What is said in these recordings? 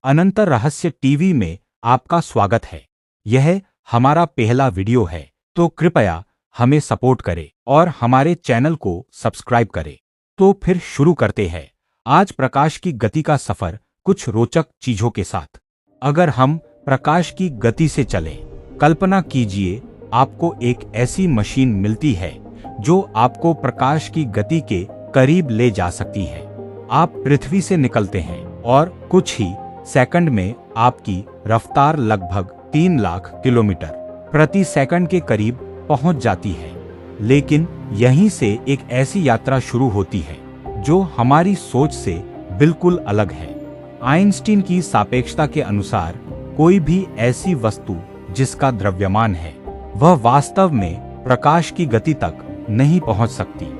अनंत रहस्य टीवी में आपका स्वागत है। यह हमारा पहला वीडियो है, तो कृपया हमें सपोर्ट करें और हमारे चैनल को सब्सक्राइब करें। तो फिर शुरू करते हैं आज प्रकाश की गति का सफर कुछ रोचक चीजों के साथ। अगर हम प्रकाश की गति से चलें, कल्पना कीजिए आपको एक ऐसी मशीन मिलती है जो आपको प्रकाश की गति के करीब ले जा सकती है। आप पृथ्वी से निकलते हैं और कुछ ही सेकंड में आपकी रफ्तार लगभग 3 लाख किलोमीटर प्रति सेकंड के करीब पहुंच जाती है। लेकिन यहीं से एक ऐसी यात्रा शुरू होती है जो हमारी सोच से बिल्कुल अलग है। आइंस्टीन की सापेक्षता के अनुसार कोई भी ऐसी वस्तु जिसका द्रव्यमान है वह वास्तव में प्रकाश की गति तक नहीं पहुंच सकती।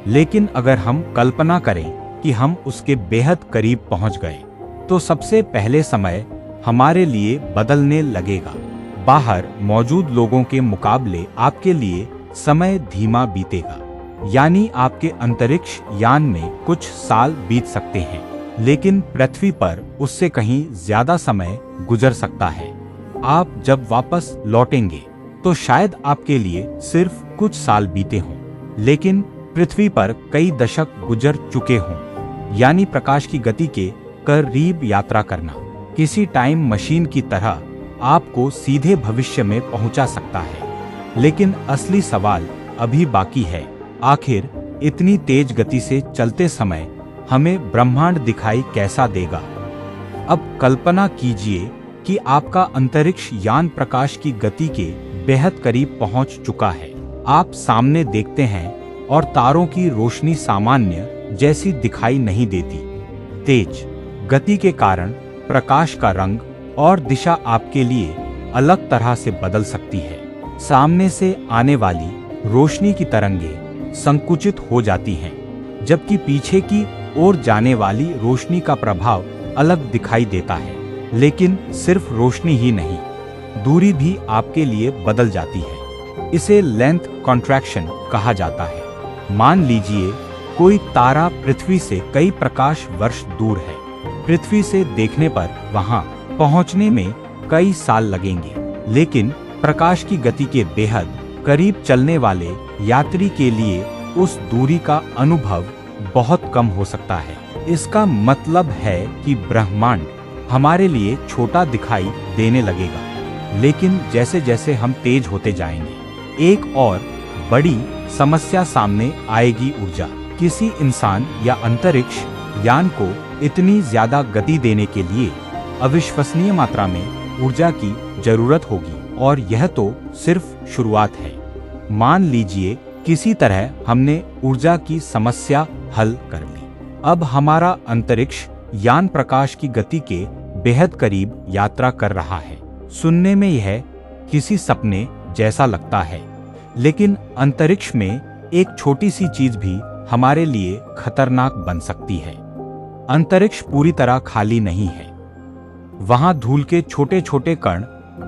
लेकिन अगर हम कल्पना करें कि हम उसके बेहद करीब पहुंच गए, तो सबसे पहले समय हमारे लिए बदलने लगेगा। बाहर मौजूद लोगों के मुकाबले आपके लिए समय धीमा बीतेगा, यानी आपके अंतरिक्ष यान में कुछ साल बीत सकते हैं, लेकिन पृथ्वी पर उससे कहीं ज्यादा समय गुजर सकता है। आप जब वापस लौटेंगे तो शायद आपके लिए सिर्फ कुछ साल बीते हों, लेकिन पृथ्वी पर कई दशक गुजर चुके हों। यानी प्रकाश की गति के करीब यात्रा करना किसी टाइम मशीन की तरह आपको सीधे भविष्य में पहुंचा सकता है। लेकिन असली सवाल अभी बाकी है, आखिर इतनी तेज गति से चलते समय हमें ब्रह्मांड दिखाई कैसा देगा। अब कल्पना कीजिए कि आपका अंतरिक्ष यान प्रकाश की गति के बेहद करीब पहुंच चुका है। आप सामने देखते हैं और तारों की रोशनी सामान्य जैसी दिखाई नहीं देती। तेज गति के कारण प्रकाश का रंग और दिशा आपके लिए अलग तरह से बदल सकती है। सामने से आने वाली रोशनी की तरंगें संकुचित हो जाती हैं, जबकि पीछे की ओर जाने वाली रोशनी का प्रभाव अलग दिखाई देता है। लेकिन सिर्फ रोशनी ही नहीं, दूरी भी आपके लिए बदल जाती है। इसे लेंथ कॉन्ट्रैक्शन कहा जाता है। मान लीजिए कोई तारा पृथ्वी से कई प्रकाश वर्ष दूर है। पृथ्वी से देखने पर वहां पहुंचने में कई साल लगेंगे, लेकिन प्रकाश की गति के बेहद करीब चलने वाले यात्री के लिए उस दूरी का अनुभव बहुत कम हो सकता है। इसका मतलब है कि ब्रह्मांड हमारे लिए छोटा दिखाई देने लगेगा। लेकिन जैसे जैसे हम तेज होते जाएंगे, एक और बड़ी समस्या सामने आएगी, ऊर्जा। किसी इंसान या अंतरिक्ष यान को इतनी ज्यादा गति देने के लिए अविश्वसनीय मात्रा में ऊर्जा की जरूरत होगी, और यह तो सिर्फ शुरुआत है। मान लीजिए किसी तरह हमने ऊर्जा की समस्या हल कर ली। अब हमारा अंतरिक्ष यान प्रकाश की गति के बेहद करीब यात्रा कर रहा है। सुनने में यह किसी सपने जैसा लगता है, लेकिन अंतरिक्ष में एक छोटी सी चीज भी हमारे लिए खतरनाक बन सकती है। अंतरिक्ष पूरी तरह खाली नहीं है। वहां धूल के छोटे छोटे कण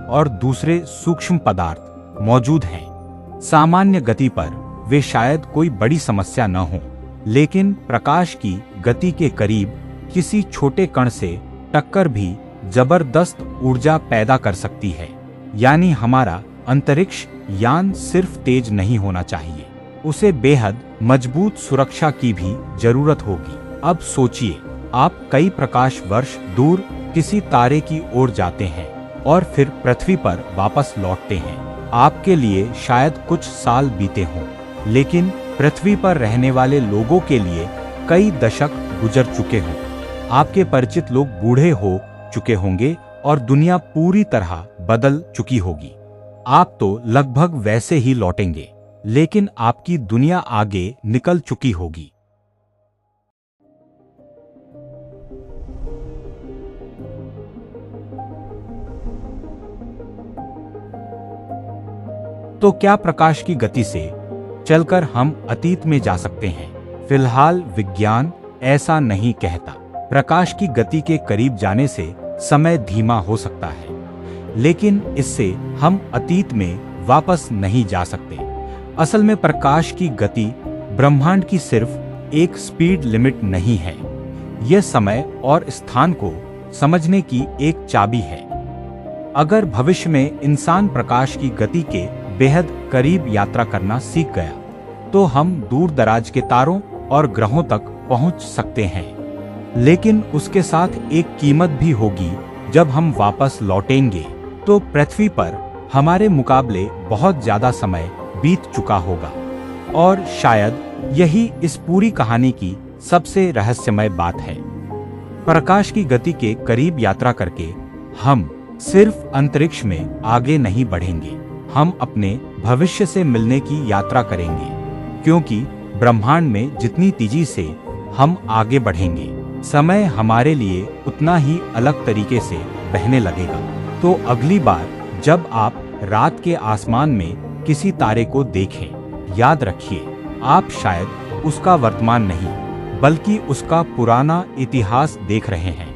और दूसरे सूक्ष्म पदार्थ मौजूद हैं। सामान्य गति पर वे शायद कोई बड़ी समस्या न हो, लेकिन प्रकाश की गति के करीब किसी छोटे कण से टक्कर भी जबरदस्त ऊर्जा पैदा कर सकती है। यानी हमारा अंतरिक्ष यान सिर्फ तेज नहीं होना चाहिए, उसे बेहद मजबूत सुरक्षा की भी जरूरत होगी। अब सोचिए, आप कई प्रकाश वर्ष दूर किसी तारे की ओर जाते हैं और फिर पृथ्वी पर वापस लौटते हैं। आपके लिए शायद कुछ साल बीते हों, लेकिन पृथ्वी पर रहने वाले लोगों के लिए कई दशक गुजर चुके हों। आपके परिचित लोग बूढ़े हो चुके होंगे और दुनिया पूरी तरह बदल चुकी होगी। आप तो लगभग वैसे ही लौटेंगे, लेकिन आपकी दुनिया आगे निकल चुकी होगी। तो क्या प्रकाश की गति से चलकर हम अतीत में जा सकते हैं? फिलहाल विज्ञान ऐसा नहीं कहता। प्रकाश की गति के करीब जाने से समय धीमा हो सकता है, लेकिन इससे हम अतीत में वापस नहीं जा सकते। असल में प्रकाश की गति ब्रह्मांड की सिर्फ एक स्पीड लिमिट नहीं है। यह समय और स्थान को समझने की एक चाबी है। अगर भविष्य में इंसान प्रकाश की गति के बेहद करीब यात्रा करना सीख गया, तो हम दूर दराज के तारों और ग्रहों तक पहुंच सकते हैं। लेकिन उसके साथ एक कीमत भी होगी। जब हम वापस लौटेंगे तो पृथ्वी पर हमारे मुकाबले बहुत ज्यादा समय बीत चुका होगा। और शायद यही इस पूरी कहानी की सबसे रहस्यमय बात है। प्रकाश की गति के करीब यात्रा करके हम सिर्फ अंतरिक्ष में आगे नहीं बढ़ेंगे, हम अपने भविष्य से मिलने की यात्रा करेंगे। क्योंकि ब्रह्मांड में जितनी तेजी से हम आगे बढ़ेंगे, समय हमारे लिए उतना ही अलग तरीके से बहने लगेगा। तो अगली बार जब आप रात के आसमान में किसी तारे को देखें, याद रखिए, आप शायद उसका वर्तमान नहीं बल्कि उसका पुराना इतिहास देख रहे हैं।